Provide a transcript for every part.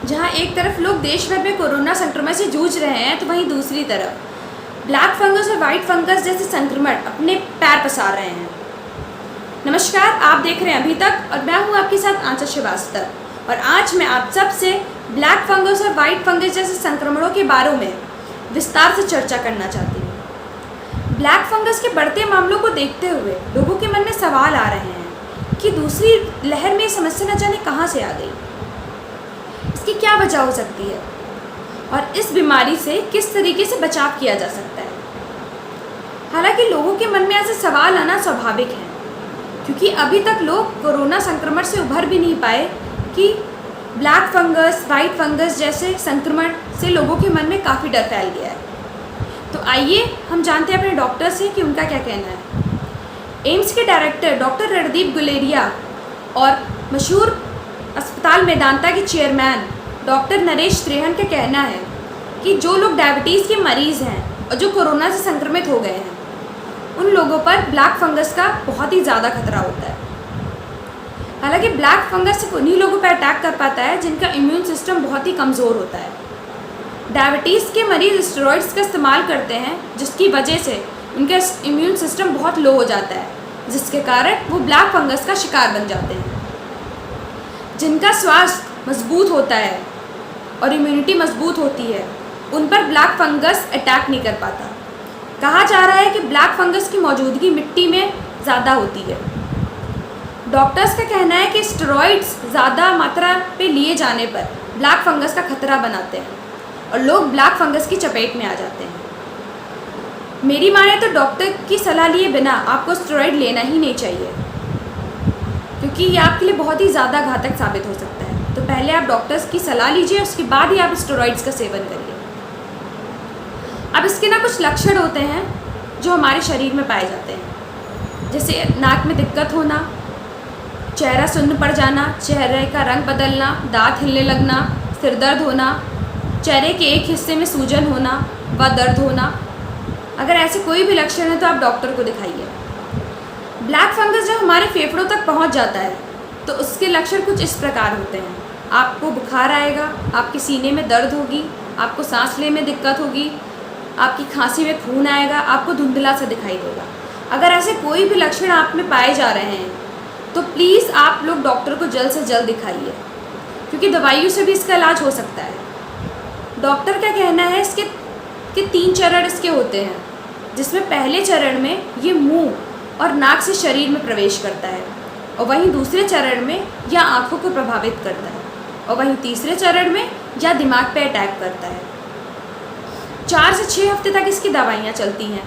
जहां एक तरफ लोग देश भर में कोरोना संक्रमण से जूझ रहे हैं, तो वहीं दूसरी तरफ ब्लैक फंगस और वाइट फंगस जैसे संक्रमण अपने पैर पसार रहे हैं। नमस्कार, आप देख रहे हैं अभी तक और मैं हूं आपके साथ आंचल श्रीवास्तव। और आज मैं आप सब से ब्लैक फंगस और वाइट फंगस जैसे संक्रमणों के बारे में विस्तार से चर्चा करना चाहती हूँ। ब्लैक फंगस के बढ़ते मामलों को देखते हुए लोगों के मन में सवाल आ रहे हैं कि दूसरी लहर में ये समस्या न जाने कहाँ से आ गई, इसकी क्या वजह हो सकती है और इस बीमारी से किस तरीके से बचाव किया जा सकता है। हालांकि लोगों के मन में ऐसे सवाल आना स्वाभाविक है, क्योंकि अभी तक लोग कोरोना संक्रमण से उभर भी नहीं पाए कि ब्लैक फंगस, वाइट फंगस जैसे संक्रमण से लोगों के मन में काफ़ी डर फैल गया है। तो आइए हम जानते हैं अपने डॉक्टर से कि उनका क्या कहना है। एम्स के डायरेक्टर डॉक्टर रणदीप गुलेरिया और मशहूर अस्पताल मेदांता के चेयरमैन डॉक्टर नरेश त्रेहन का कहना है कि जो लोग डायबिटीज़ के मरीज़ हैं और जो कोरोना से संक्रमित हो गए हैं, उन लोगों पर ब्लैक फंगस का बहुत ही ज़्यादा खतरा होता है। हालांकि ब्लैक फंगस सिर्फ उन्हीं लोगों पर अटैक कर पाता है जिनका इम्यून सिस्टम बहुत ही कमज़ोर होता है। डायबिटीज़ के मरीज़ स्टेरॉइड्स का इस्तेमाल करते हैं, जिसकी वजह से उनका इम्यून सिस्टम बहुत लो हो जाता है, जिसके कारण वो ब्लैक फंगस का शिकार बन जाते हैं। जिनका स्वास्थ्य मजबूत होता है और इम्यूनिटी मजबूत होती है, उन पर ब्लैक फंगस अटैक नहीं कर पाता। कहा जा रहा है कि ब्लैक फंगस की मौजूदगी मिट्टी में ज़्यादा होती है। डॉक्टर्स का कहना है कि स्टेरॉइड्स ज़्यादा मात्रा पे लिए जाने पर ब्लैक फंगस का खतरा बनाते हैं और लोग ब्लैक फंगस की चपेट में आ जाते हैं। मेरी माने तो डॉक्टर की सलाह लिए बिना आपको स्टेरॉइड लेना ही नहीं चाहिए, क्योंकि ये आपके लिए बहुत ही ज़्यादा घातक साबित हो सकता है। तो पहले आप डॉक्टर्स की सलाह लीजिए, उसके बाद ही आप स्टेरॉइड्स का सेवन करिए। अब इसके कुछ लक्षण होते हैं जो हमारे शरीर में पाए जाते हैं, जैसे नाक में दिक्कत होना, चेहरा सुन्न पड़ जाना, चेहरे का रंग बदलना, दांत हिलने लगना, सिर दर्द होना, चेहरे के एक हिस्से में सूजन होना व दर्द होना। अगर ऐसे कोई भी लक्षण है तो आप डॉक्टर को दिखाइए। ब्लैक फंगस जब हमारे फेफड़ों तक पहुंच जाता है तो उसके लक्षण कुछ इस प्रकार होते हैं। आपको बुखार आएगा, आपके सीने में दर्द होगी, आपको सांस लेने में दिक्कत होगी, आपकी खांसी में खून आएगा, आपको धुंधला सा दिखाई देगा। अगर ऐसे कोई भी लक्षण आप में पाए जा रहे हैं तो प्लीज़ आप लोग डॉक्टर को जल्द से जल्द दिखाइए, क्योंकि दवाइयों से भी इसका इलाज हो सकता है। डॉक्टर का कहना है इसके 3 चरण इसके होते हैं, जिसमें पहले चरण में ये मुंह और नाक से शरीर में प्रवेश करता है, और वहीं दूसरे चरण में यह आँखों को प्रभावित करता है, और वहीं तीसरे चरण में यह दिमाग पर अटैक करता है। 4 से 6 हफ्ते तक इसकी दवाइयाँ चलती हैं।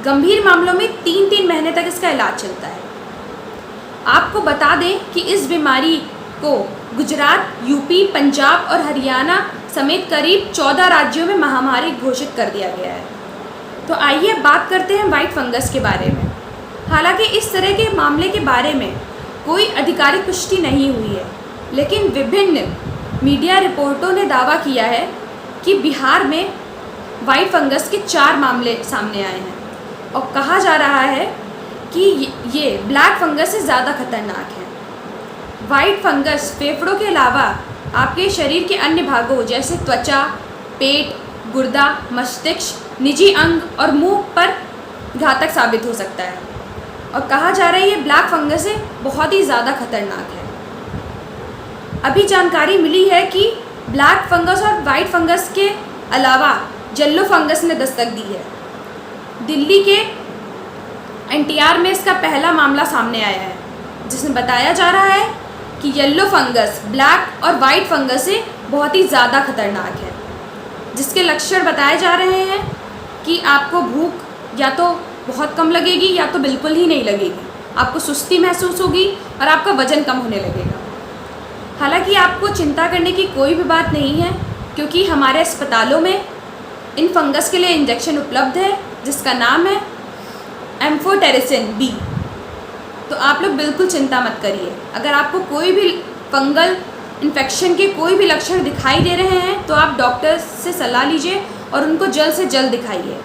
गंभीर मामलों में 3-3 महीने तक इसका इलाज चलता है। आपको बता दें कि इस बीमारी को गुजरात, यूपी, पंजाब और हरियाणा समेत करीब 14 राज्यों में महामारी घोषित कर दिया गया है। तो आइए बात करते हैं वाइट फंगस के बारे में। हालांकि इस तरह के मामले के बारे में कोई आधिकारिक पुष्टि नहीं हुई है, लेकिन विभिन्न मीडिया रिपोर्टों ने दावा किया है कि बिहार में वाइट फंगस के 4 मामले सामने आए हैं, और कहा जा रहा है कि ये ब्लैक फंगस से ज़्यादा खतरनाक है। वाइट फंगस फेफड़ों के अलावा आपके शरीर के अन्य भागों जैसे त्वचा, पेट, गुर्दा, मस्तिष्क, निजी अंग और मुंह पर घातक साबित हो सकता है, और कहा जा रहा है ये ब्लैक फंगस से बहुत ही ज़्यादा खतरनाक है। अभी जानकारी मिली है कि ब्लैक फंगस और वाइट फंगस के अलावा येलो फंगस ने दस्तक दी है। दिल्ली के एनटीआर में इसका पहला मामला सामने आया है, जिसमें बताया जा रहा है कि येलो फंगस ब्लैक और वाइट फंगस से बहुत ही ज़्यादा खतरनाक है, जिसके लक्षण बताए जा रहे हैं कि आपको भूख या तो बहुत कम लगेगी या तो बिल्कुल ही नहीं लगेगी, आपको सुस्ती महसूस होगी और आपका वज़न कम होने लगेगा। हालांकि आपको चिंता करने की कोई भी बात नहीं है, क्योंकि हमारे अस्पतालों में इन फंगस के लिए इंजेक्शन उपलब्ध है, जिसका नाम है एम्फोटेरिसिन बी। तो आप लोग बिल्कुल चिंता मत करिए। अगर आपको कोई भी फंगल इन्फेक्शन के कोई भी लक्षण दिखाई दे रहे हैं तो आप डॉक्टर से सलाह लीजिए और उनको जल्द से जल्द दिखाइए।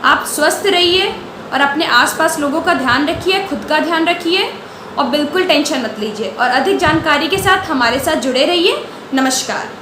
आप स्वस्थ रहिए और अपने आसपास लोगों का ध्यान रखिए, खुद का ध्यान रखिए और बिल्कुल टेंशन मत लीजिए। और अधिक जानकारी के साथ हमारे साथ जुड़े रहिए। नमस्कार।